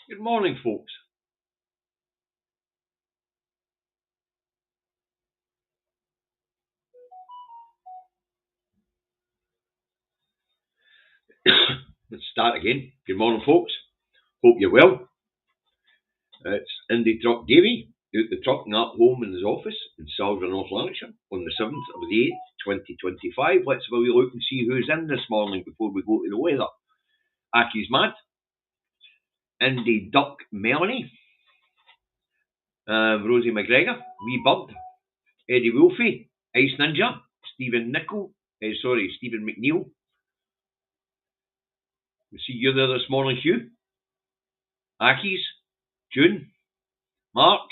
Good morning, folks. Let's start again. Good morning, folks. Hope you're well. It's Indy Truck Davy out the truck and up home in his office in Salisbury, North Lanarkshire on the 7th of the 8th, 2025. Let's have a wee look and see who's in this morning before we go to the weather. Aki's Mad, Indy Duck Melanie, Rosie McGregor, Wee Bird, Eddie Wolfie, Ice Ninja, Stephen McNeil. We see you there this morning, Hugh. Aki's, June, Mark,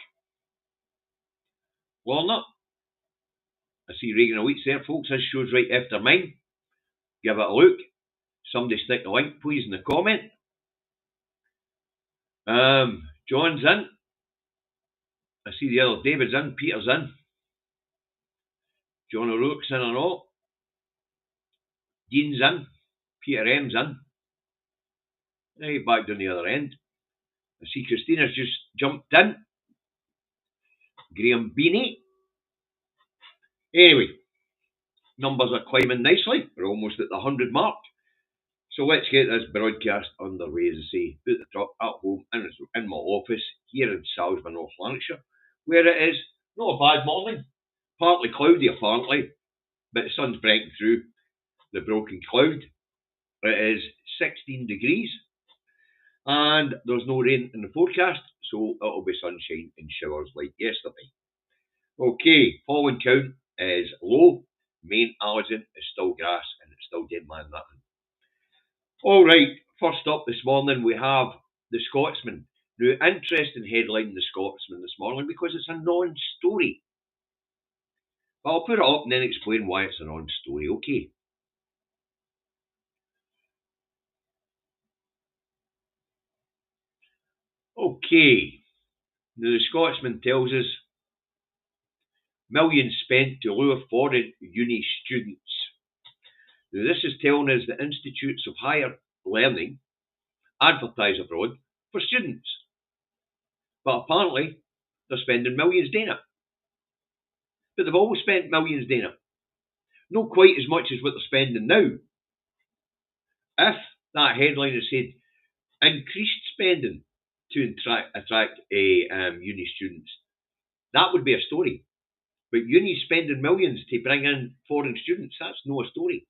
Lorna. I see Reagan Elites there, folks. This show's right after mine. Give it a look. Somebody stick a link, please, in the comment. John's in. I see the other David's in. Peter's in. John O'Rourke's in and all. Dean's in. Peter M's in. Right back down the other end. I see Christina's just jumped in. Graham Beanie. Anyway, numbers are climbing nicely. We're almost at the 100 mark. So let's get this broadcast underway, as I say, out the truck, at home, in my office, here in Salisbury, North Lanarkshire, where it is not a bad morning. Partly cloudy, apparently, but the sun's breaking through the broken cloud. It is 16 degrees, and there's no rain in the forecast, so it'll be sunshine and showers like yesterday. Okay, pollen count is low. Main allergen is still grass, and it's still dead man nothing. All right, first up this morning we have the Scotsman. Now, interesting headline in the Scotsman this morning because it's a non-story. But I'll put it up and then explain why it's a non-story, okay? Okay, now the Scotsman tells us millions spent to lure foreign uni students. Now, this is telling us that institutes of higher learning advertise abroad for students. But apparently, they're spending millions doing it. But they've always spent millions doing it. Not quite as much as what they're spending now. If that headline had said increased spending to attract uni students, that would be a story. But uni spending millions to bring in foreign students, that's no a story.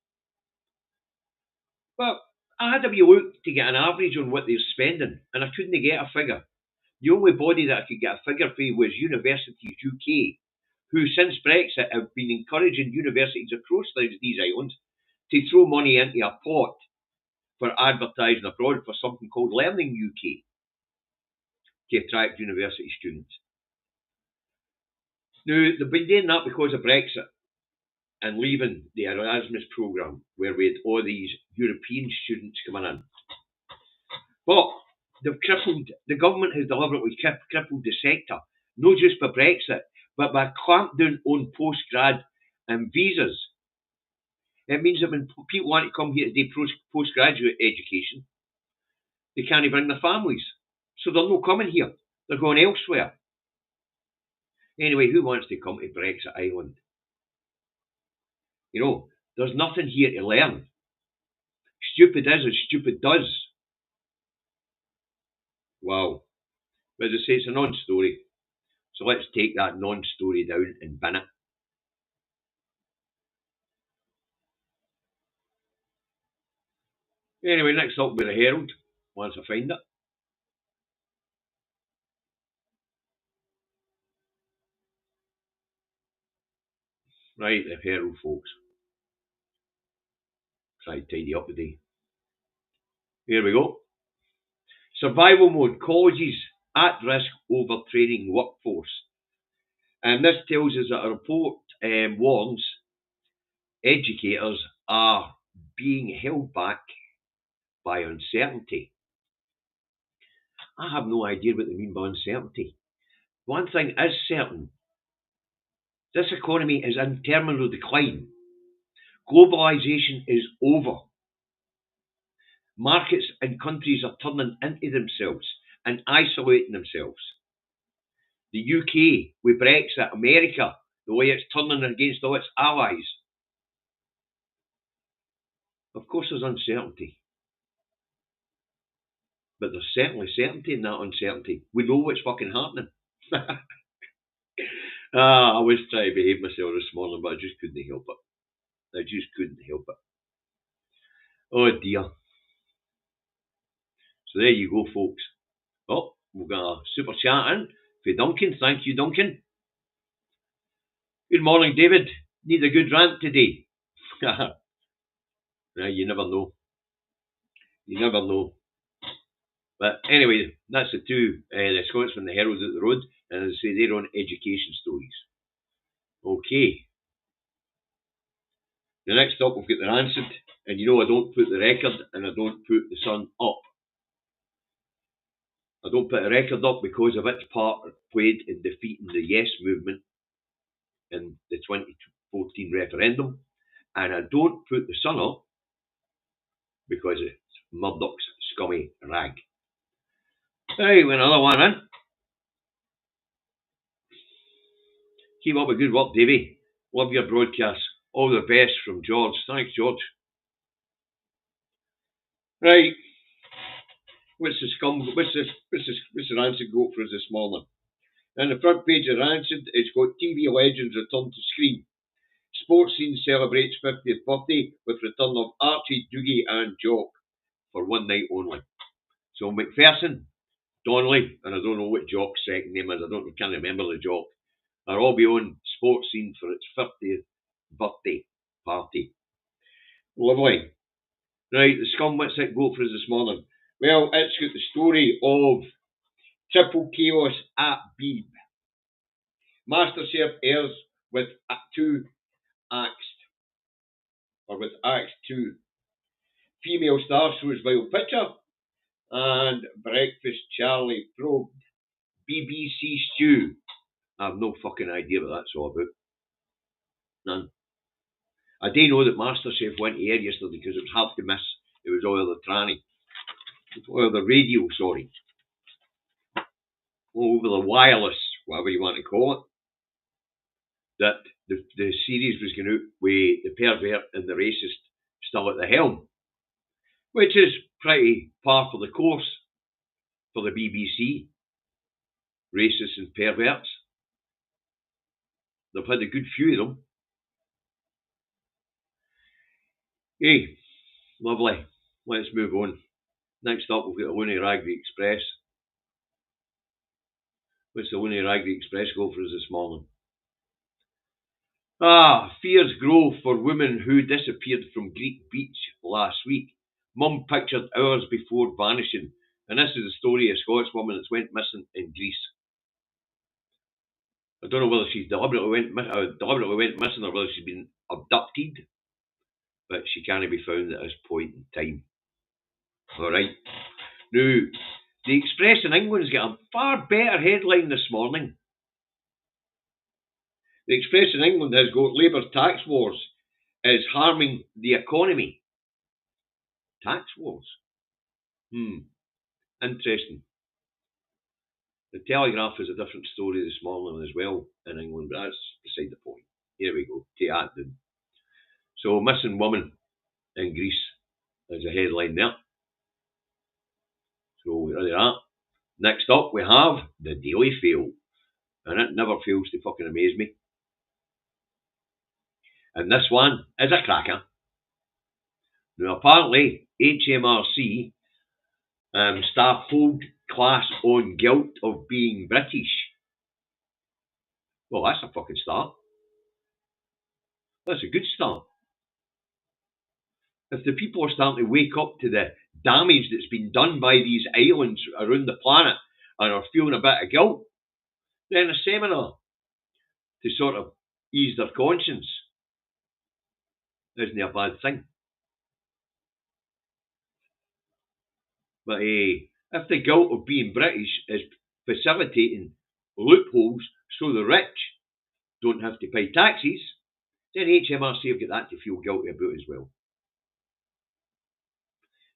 But I had a wee look to get an average on what they're spending, and I couldn't get a figure. The only body that I could get a figure for was Universities UK, who since Brexit have been encouraging universities across these islands to throw money into a pot for advertising abroad for something called Learning UK to attract university students. Now, they've been doing that because of Brexit and leaving the Erasmus programme, where we had all these European students coming in. But the government has deliberately crippled the sector, not just by Brexit, but by clampdown on postgrad visas. It means that when people want to come here to do postgraduate education, they can't bring their families. So they're not coming here. They're going elsewhere. Anyway, who wants to come to Brexit Island? You know, there's nothing here to learn. Stupid is as stupid does. Wow. But as I say, it's a non-story. So let's take that non-story down and bin it. Anyway, next up with the Herald, once I find it. Right, the Herald, folks. Try to tidy up today. Here we go. Survival mode, colleges at risk overtraining workforce. And this tells us that a report warns educators are being held back by uncertainty. I have no idea what they mean by uncertainty. One thing is certain. This economy is in terminal decline. Globalisation is over. Markets and countries are turning into themselves. and isolating themselves. The UK with Brexit, America, the way it's turning against all its allies. Of course there's uncertainty. But there's certainly certainty in that uncertainty. We know what's fucking happening. I was trying to behave myself this morning, but I just couldn't help it. I just couldn't help it. Oh dear. So there you go, folks. Oh, we've got a super chat in for Duncan. Thank you, Duncan. Good morning, David. Need a good rant today. You never know. You never know. But anyway, that's the two, the Scotsman, the Herald at the road, and as I say, they're on education stories. Okay. The next up, we've got the Rancid, and you know I don't put the record and I don't put the Sun up. I don't put a record up because of its part played in defeating the Yes movement in the 2014 referendum, and I don't put the Sun up because it's Murdoch's scummy rag. Right, another one in. Keep up the good work, Davey. Love your broadcast. All the best from George. Thanks, George. Right. What's the Rancid got for us this morning? On the front page of Rancid, it's got TV legends return to screen. Sports scene celebrates 50th birthday with return of Archie, Doogie and Jock for one night only. So McPherson, Donnelly, and I don't know what Jock's second name is, I can't remember the Jock, are all be on sports scene for its 50th birthday party. Lovely. Right, the scum, what's it go for us this morning? Well, it's got the story of Triple Chaos at Beeb. MasterChef airs with Acts 2. Female star shows vile picture. And Breakfast Charlie probed BBC stew. I have no fucking idea what that's all about. None. I do know that MasterChef went to air yesterday because it was half the miss. It was all the tranny. Or the radio, sorry. Over the wireless, whatever you want to call it. That the series was going out with the pervert and the racist still at the helm. Which is pretty par for the course for the BBC. Racists and perverts. They've had a good few of them. Hey, lovely. Let's move on. Next up, we've got the Looney Raggy Express. What's the Looney Raggy Express go for us this morning? Fears grow for woman who disappeared from Greek beach last week. Mum pictured hours before vanishing. And this is the story of a Scotswoman that's went missing in Greece. I don't know whether she's deliberately went missing or whether she's been abducted. But she can't be found at this point in time. Alright. Now, the Express in England's got a far better headline this morning. The Express in England has got Labour's tax wars is harming the economy. Tax wars? Interesting. The Telegraph is a different story this morning as well in England, but that's beside the point. Here we go. Take that down. So, missing woman in Greece is a headline there. So, we're ready for that. Next up, we have the Daily Fail. And it never fails to fucking amaze me. And this one is a cracker. Now, apparently, HMRC staff hold class on guilt of being British. Well, that's a fucking start. That's a good start. If the people are starting to wake up to the damage that's been done by these islands around the planet and are feeling a bit of guilt, then a seminar to sort of ease their conscience isn't a bad thing. But if the guilt of being British is facilitating loopholes so the rich don't have to pay taxes, then HMRC have got that to feel guilty about as well.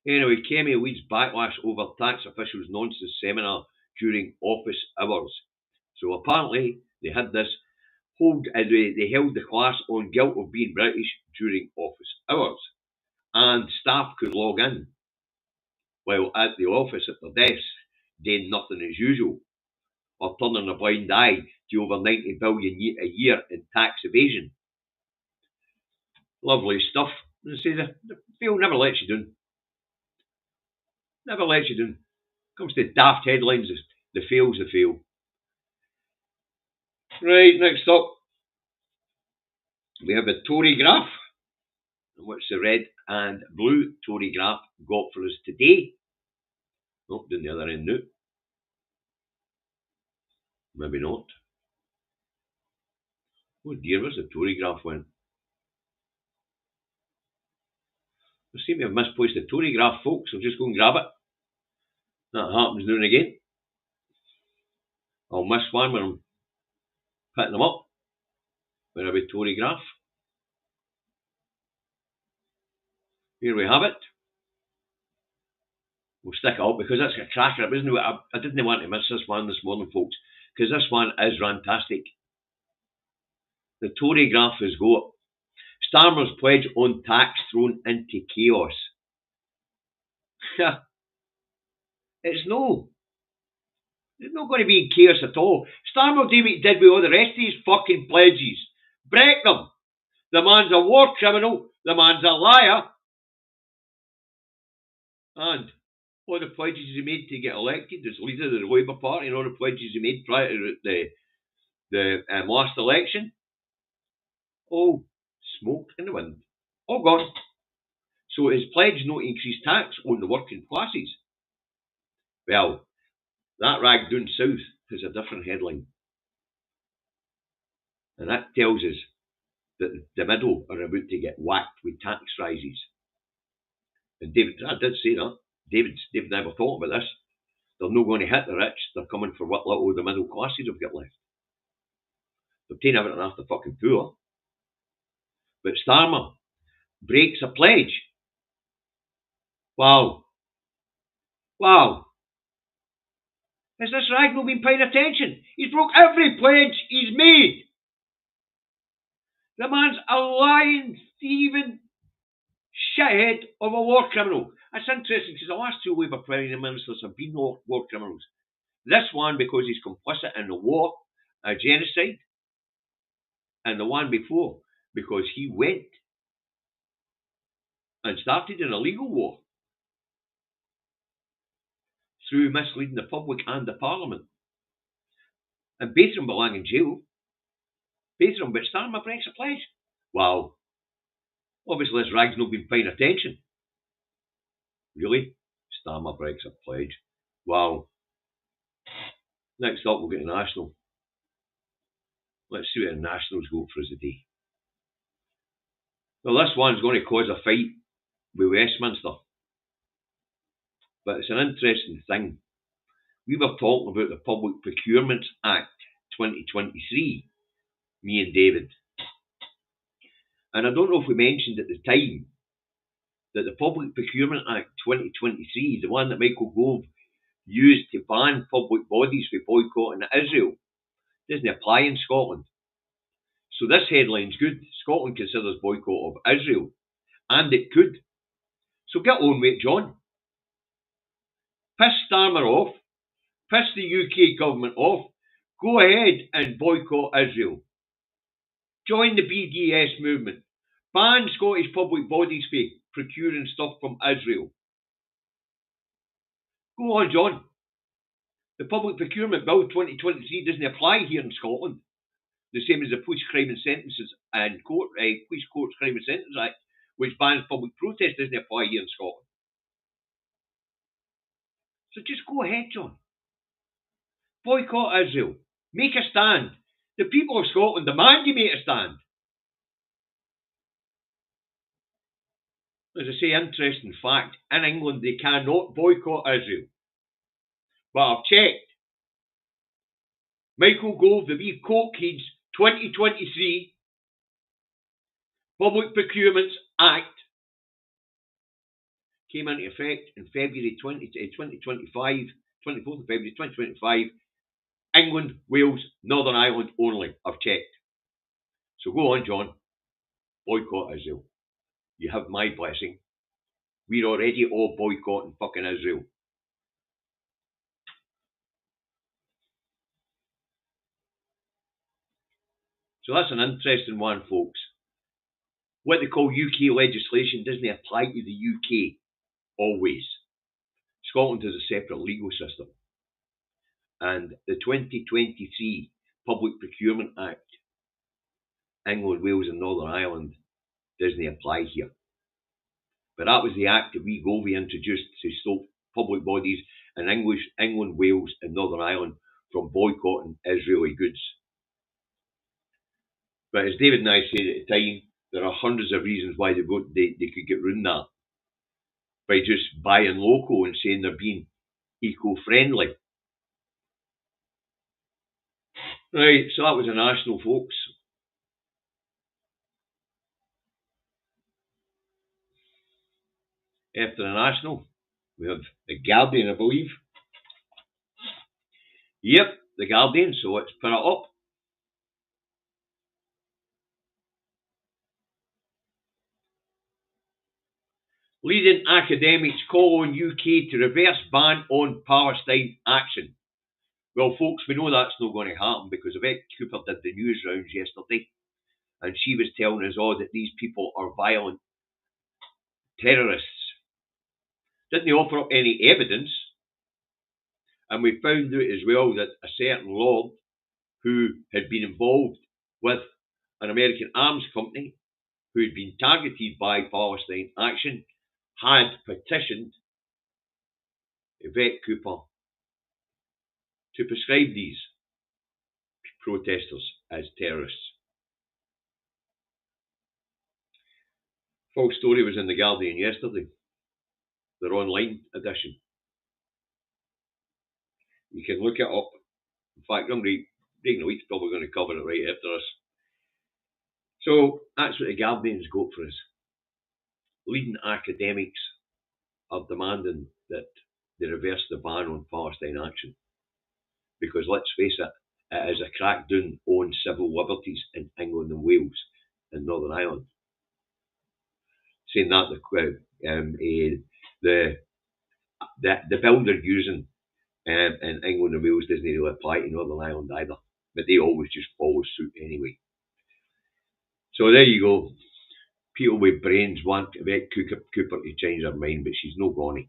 Anyway, Kemi leads backlash over tax officials' nonsense seminar during office hours. So apparently they had this they held the class on guilt of being British during office hours, and staff could log in while at the office at their desks doing nothing as usual, or turning a blind eye to over 90 billion a year in tax evasion. Lovely stuff. They say the fail never lets you down. Never lets you down. Comes to daft headlines, the fail's the fail. Right, next up, we have the Tory Graph. And what's the red and blue Tory Graph got for us today? Oh, down the other end now. Maybe not. Oh dear, where's the Tory Graph went? I seem to have misplaced the Tory Graph, folks. I'll just go and grab it. That happens now and again. I'll miss one when I'm picking them up. Where have we Tory Graph? Here we have it. We'll stick it up because that's a cracker. It wasn't, I didn't want to miss this one this morning, folks, because this one is fantastic. The Tory Graph has got Starmer's pledge on tax thrown into chaos. It's no. There's not going to be chaos at all. Starmer did what he did with all the rest of his fucking pledges. Break them. The man's a war criminal. The man's a liar. And all the pledges he made to get elected as leader of the Labour Party and all the pledges he made prior to the last election, all smoke in the wind. All gone. So his pledge not to increase tax on the working classes. Well, that rag down south has a different headline. And that tells us that the middle are about to get whacked with tax rises. And David, I did say that. David never thought about this. They're not going to hit the rich. They're coming for what little the middle classes have got left. They're taking everything off the fucking poor. But Starmer breaks a pledge. Wow. Has this rag not been paying attention? He's broke every pledge he's made. The man's a lying, thieving shithead of a war criminal. That's interesting because the last two Labour Prime Ministers have been war criminals. This one because he's complicit in the war, a genocide, and the one before because he went and started an illegal war through misleading the public and the Parliament. And both of them belong in jail. Both of them, but Starmer breaks a pledge. Wow. Obviously this rag's not been paying attention. Really? Starmer breaks a pledge. Wow. Next up we'll get the National. Let's see what the Nationals go for us today. Well, this one's going to cause a fight with Westminster. But it's an interesting thing. We were talking about the Public Procurement Act 2023, me and David. And I don't know if we mentioned at the time that the Public Procurement Act 2023, the one that Michael Gove used to ban public bodies for boycotting Israel, doesn't apply in Scotland. So this headline's good. Scotland considers boycott of Israel. And it could. So get on with it, John. Piss Starmer off. Piss the UK government off. Go ahead and boycott Israel. Join the BDS movement. Ban Scottish public bodies for procuring stuff from Israel. Go on, John. The Public Procurement Bill 2023 doesn't apply here in Scotland. The same as the Police Crime and Sentences and Police Courts Crime and Sentence Act, which bans public protest, doesn't apply here in Scotland. So just go ahead, John. Boycott Israel. Make a stand. The people of Scotland demand you make a stand. As I say, interesting fact, in England they cannot boycott Israel. But I've checked. Michael Gove, the wee cokeheads, 2023 Public Procurement Act came into effect in February 2025, 24th of February 2025. England, Wales, Northern Ireland only. I've checked. So go on, John. Boycott Israel. You have my blessing. We're already all boycotting fucking Israel. So that's an interesting one, folks. What they call UK legislation doesn't apply to the UK always. Scotland has a separate legal system. And the 2023 Public Procurement Act, England, Wales and Northern Ireland, doesn't apply here. But that was the act that we introduced to stop public bodies in England, Wales and Northern Ireland from boycotting Israeli goods. But as David and I said at the time, there are hundreds of reasons why they could get around that by just buying local and saying they're being eco-friendly. Right, so that was a national, folks. After the national, we have the Guardian, I believe. Yep, the Guardian, so let's put it up. Leading academics call on UK to reverse ban on Palestine action. Well, folks, we know that's not going to happen because Yvette Cooper did the news rounds yesterday and she was telling us all that these people are violent terrorists. Didn't they offer up any evidence? And we found out as well that a certain lord who had been involved with an American arms company who had been targeted by Palestine action had petitioned Yvette Cooper to prescribe these protesters as terrorists. Full story was in the Guardian yesterday, their online edition. You can look it up. In fact, I'm Regan Wheat's probably going to cover it right after us. So that's what the Guardian's got for us. Leading academics are demanding that they reverse the ban on Palestine action. Because let's face it, it is a crackdown on civil liberties in England and Wales and Northern Ireland. Saying that the bill they're using in England and Wales doesn't really apply to Northern Ireland either, but they always just follow suit anyway. So there you go. People with brains want Yvette Cooper to change her mind, but she's no gonna.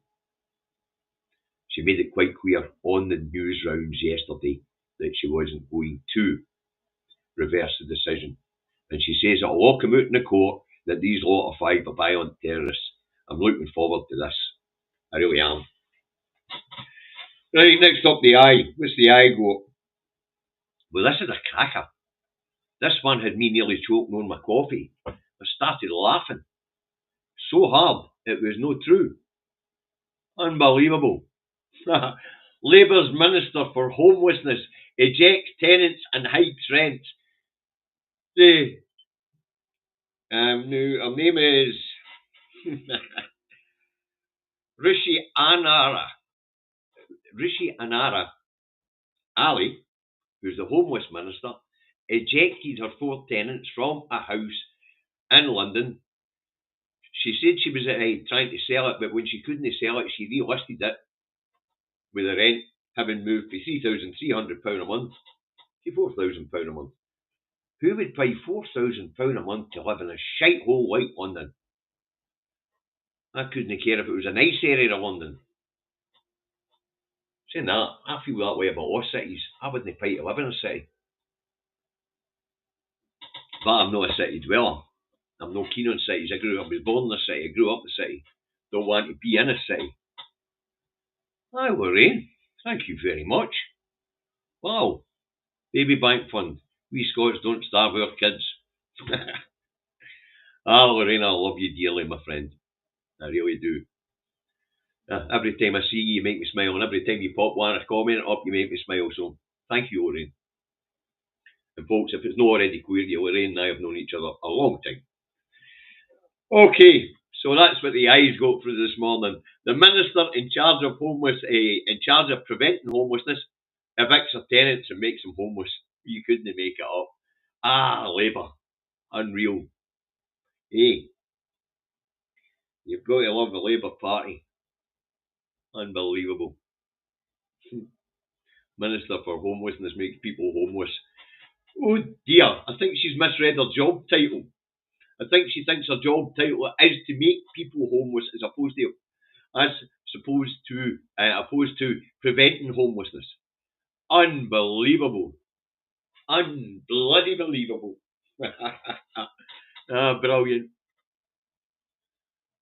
She made it quite clear on the news rounds yesterday that she wasn't going to reverse the decision. And she says it'll all come out in the court that these lot of five are violent terrorists. I'm looking forward to this. I really am. Right, next up, the Eye. What's the Eye got? Well, this is a cracker. This one had me nearly choking on my coffee. I started laughing. So hard, it was no true. Unbelievable. Labour's Minister for Homelessness ejects tenants and hikes rents. Her name is Rishi Anara Ali, who's the Homeless Minister, ejected her 4 tenants from a house in London. She said she was trying to sell it, but when she couldn't sell it, she relisted it with the rent having moved from £3,300 a month to £4,000 a month. Who would pay £4,000 a month to live in a shithole like London? I couldn't care if it was a nice area of London. Saying that, I feel that way about all cities. I wouldn't pay to live in a city. But I'm not a city dweller. I'm not keen on cities. I was born in a city. I grew up in a city. Don't want to be in a city. Hi, Lorraine. Thank you very much. Wow. Baby Bank Fund. We Scots don't starve our kids. Lorraine, I love you dearly, my friend. I really do. Every time I see you, you make me smile. And every time you pop one or comment up, you make me smile. So, thank you, Lorraine. And folks, if it's not already clear to you, Lorraine and I have known each other a long time. Okay, So that's what the eyes got through this morning. The minister in charge of preventing homelessness, evicts her tenants and makes them homeless. You couldn't make it up. Labour. Unreal. Hey, you've got to love the Labour Party. Unbelievable. Minister for Homelessness makes people homeless. Oh dear, I think she's misread her job title. I think she thinks her job title is to make people homeless as opposed to preventing homelessness. Unbelievable. Unbloody believable. Brilliant.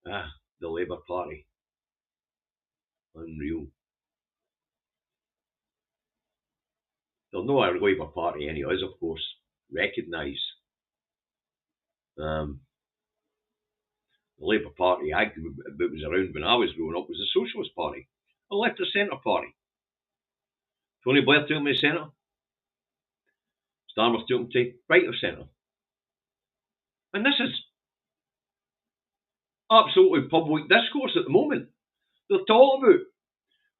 The Labour Party. Unreal. They'll know our Labour Party anyways, of course. Recognise. The Labour Party I grew that was around when I was growing up was the Socialist Party. A left of centre party. Tony Blair took him to centre. Starmer took him to right of centre. And this is absolutely public discourse at the moment. They're talking about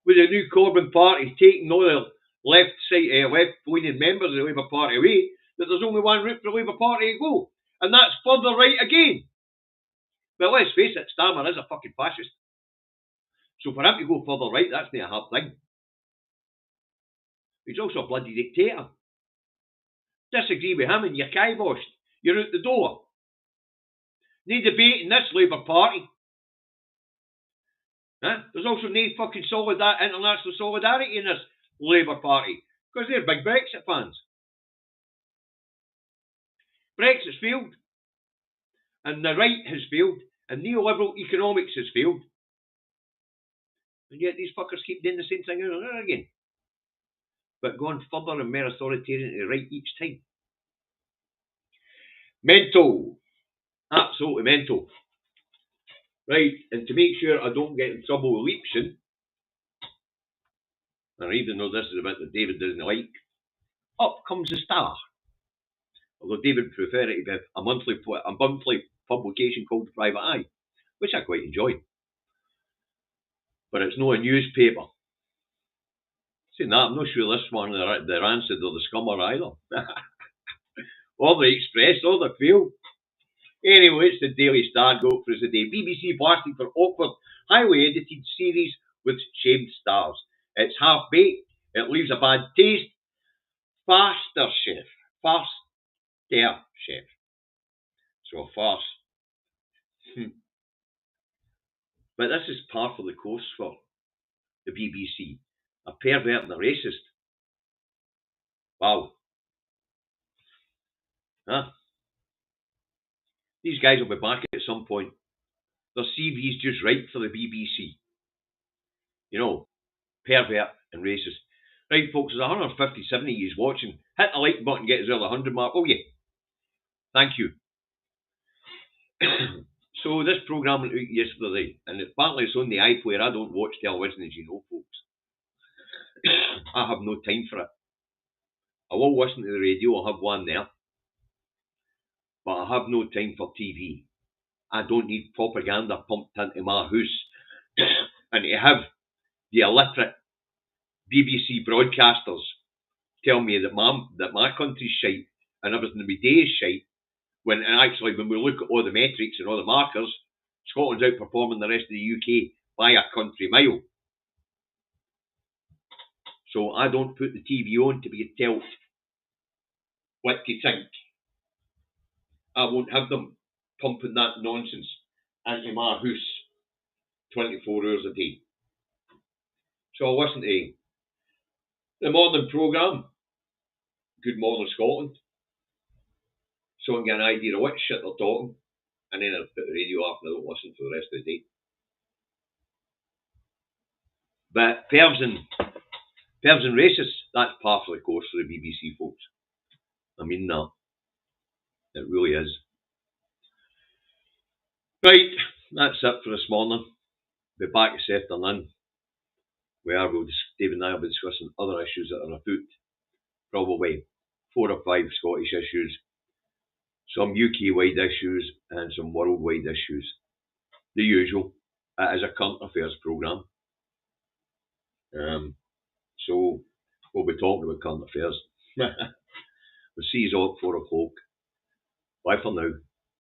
with the new Corbyn party taking all the left-leaning members of the Labour Party away, that there's only one route for the Labour Party to go. And that's further right again. But let's face it, Starmer is a fucking fascist. So for him to go further right, that's not a hard thing. He's also a bloody dictator. Disagree with him and you're kiboshed. You're out the door. No debate in this Labour Party. There's also no fucking international solidarity in this Labour Party. Because they're big Brexit fans. Brexit's failed. And the right has failed. And neoliberal economics has failed. And yet these fuckers keep doing the same thing over and over again. But going further and more authoritarian to the right each time. Mental. Absolutely mental. Right, and to make sure I don't get in trouble with Leapson, and even though this is a bit that David doesn't like, up comes the Star. Although David would prefer it to be a monthly publication called The Private Eye, which I quite enjoy. But it's not a newspaper. Saying that, I'm not sure this one, the Rancid or the Scummer either. Or the Express, or the Field. Anyway, it's the Daily Star go for us today. BBC blasting for awkward, highly edited series with shamed stars. It's half-baked. It leaves a bad taste. Faster chef. So a farce. But this is par for the course for the BBC. A pervert and a racist. Wow. These guys will be back at some point. Their CV's just right for the BBC. You know, pervert and racist. Right, folks, there's 150, 70 of you watching. Hit the like button, get us over the 100 mark, will you? Thank you. So this programme went out yesterday, and apparently it's on the iPlayer. I don't watch television, as you know, folks. I have no time for it. I will listen to the radio, I'll have one there. But I have no time for TV. I don't need propaganda pumped into my house. And to have the illiterate BBC broadcasters tell me that my country's shite and everything we do is shite, when actually when we look at all the metrics and all the markers, Scotland's outperforming the rest of the UK by a country mile. So I don't put the TV on to be told what to think. I won't have them pumping that nonsense into my house 24 hours a day. So I'll listen to the morning programme, Good Morning Scotland, so I can get an idea of what shit they're talking, and then I'll put the radio off and I don't listen for the rest of the day. But pervs and racists, that's par for the course for the BBC, folks. I mean that. It really is. Right, that's it for this morning. Be back this afternoon, where David and I will be discussing other issues that are afoot. Probably 4 or 5 Scottish issues, some UK-wide issues, and some worldwide issues. the usual. It is a current affairs programme. So we'll be talking about current affairs. We'll see you all at 4 o'clock. Bye for now.